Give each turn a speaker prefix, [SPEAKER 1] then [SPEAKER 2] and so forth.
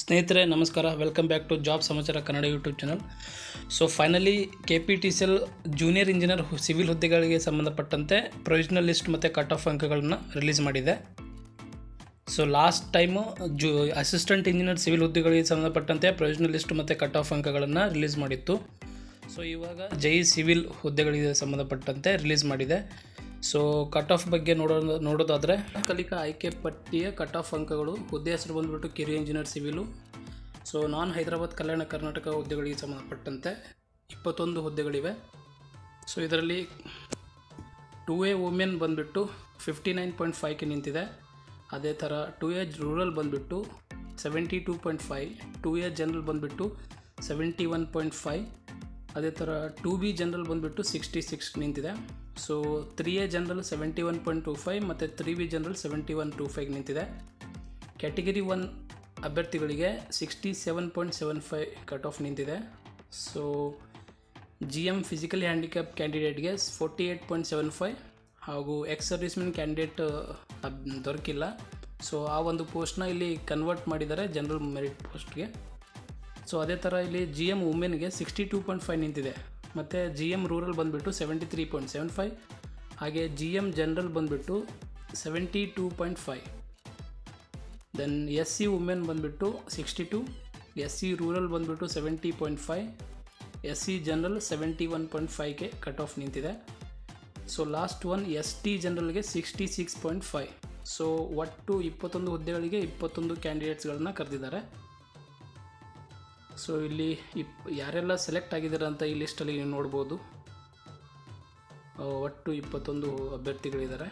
[SPEAKER 1] ಸ್ನೇಹಿತರೆ ನಮಸ್ಕಾರ, welcome back to job ಸಮಾಚಾರ Kannada YouTube channel. So finally KPTCL junior engineer civil ಹುದ್ದೆಗಳಿಗೆ ಸಂಬಂಧಪಟ್ಟಂತೆ ಪ್ರೊವಿಷನಲ್ ಲಿಸ್ಟ್ ಮತ್ತು ಕಟ್ ಆಫ್ ಅಂಕಗಳನ್ನು ರಿಲೀಸ್ ಮಾಡಿದೆ. So last time assistant engineer civil ಹುದ್ದೆಗಳಿಗೆ ಸಂಬಂಧಪಟ್ಟಂತೆ ಪ್ರೊವಿಷನಲ್ ಲಿಸ್ಟ್ ಮತ್ತು ಕಟ್ ಆಫ್ ಅಂಕಗಳನ್ನು ರಿಲೀಸ್ ಮಾಡಿತ್ತು. ಸೊ ಇವಾಗ JEE ಸಿವಿಲ್ ಹುದ್ದೆಗಳಿಗೆ ಸಂಬಂಧಪಟ್ಟಂತೆ ರಿಲೀಸ್ ಮಾಡಿದೆ. ಸೊ ಕಟ್ ಆಫ್ ಬಗ್ಗೆ ನೋಡೋದಾದರೆ ಕಲಿಕಾ ಆಯ್ಕೆ ಪಟ್ಟಿಯ ಕಟ್ ಆಫ್ ಅಂಕಗಳು ಹುದ್ದೆ ಹೆಸರು ಬಂದುಬಿಟ್ಟು ಕಿರಿಯ ಇಂಜಿನಿಯರ್ ಸಿವಿಲು. ಸೊ ನಾನ್ ಹೈದರಾಬಾದ್ ಕಲ್ಯಾಣ ಕರ್ನಾಟಕ ಹುದ್ದೆಗಳಿಗೆ ಸಂಬಂಧಪಟ್ಟಂತೆ 21 ಹುದ್ದೆಗಳಿವೆ. ಸೊ ಇದರಲ್ಲಿ 2A ವುಮೆನ್ ಬಂದುಬಿಟ್ಟು 59.5ಗೆ ನಿಂತಿದೆ. ಅದೇ ಥರ 2A ರೂರಲ್ ಬಂದುಬಿಟ್ಟು 72.5, 2A ಜನರಲ್ ಬಂದುಬಿಟ್ಟು 71.5, ಅದೇ ಥರ 2B ಜನರಲ್ ಬಂದುಬಿಟ್ಟು 66 ನಿಂತಿದೆ. ಸೊ 3A ಜನರಲ್ 71.25 ಮತ್ತು 3B ಜನರಲ್ 71.25 ನಿಂತಿದೆ. ಕ್ಯಾಟಗರಿ 1 ಅಭ್ಯರ್ಥಿಗಳಿಗೆ 67.75 ಕಟ್ ಆಫ್ ನಿಂತಿದೆ. ಸೊ GM ಫಿಸಿಕಲಿ ಹ್ಯಾಂಡಿಕ್ಯಾಪ್ ಕ್ಯಾಂಡಿಡೇಟ್ಗೆ 48.75 ಹಾಗೂ ಎಕ್ಸ್ ಸರ್ವಿಸ್ಮೆನ್ ಕ್ಯಾಂಡಿಡೇಟ್ ದೊರಕಿಲ್ಲ. ಸೊ ಆ ಒಂದು ಪೋಸ್ಟ್ನ ಇಲ್ಲಿ ಕನ್ವರ್ಟ್ ಮಾಡಿದ್ದಾರೆ ಜನರಲ್ ಮೆರಿಟ್ ಪೋಸ್ಟ್ಗೆ. ಸೊ ಅದೇ ಥರ ಇಲ್ಲಿ GM ವುಮೆನ್ಗೆ 62.5 ನಿಂತಿದೆ ಮತ್ತು GM ರೂರಲ್ ಬಂದುಬಿಟ್ಟು 73.75, ಹಾಗೆ GM ಜನರಲ್ ಬಂದುಬಿಟ್ಟು 72.5. ದೆನ್ SC ವುಮೆನ್ ಬಂದುಬಿಟ್ಟು 62, SC ರೂರಲ್ ಬಂದುಬಿಟ್ಟು 70.5, SC ಜನರಲ್ 71.5ಗೆ ಕಟ್ ಆಫ್ ನಿಂತಿದೆ. So last one ST ಜನರಲ್ಗೆ 66.5. So ಒಟ್ಟು 21 ಹುದ್ದೆಗಳಿಗೆ 21 ಕ್ಯಾಂಡಿಡೇಟ್ಸ್ಗಳನ್ನ ಕರೆದಿದ್ದಾರೆ. ಸೊ ಇಲ್ಲಿ ಯಾರೆಲ್ಲ ಸೆಲೆಕ್ಟ್ ಆಗಿದ್ದಾರೆ ಅಂತ ಈ ಲಿಸ್ಟಲ್ಲಿ ನೀವು ನೋಡ್ಬೋದು. ಒಟ್ಟು 21 ಅಭ್ಯರ್ಥಿಗಳಿದ್ದಾರೆ.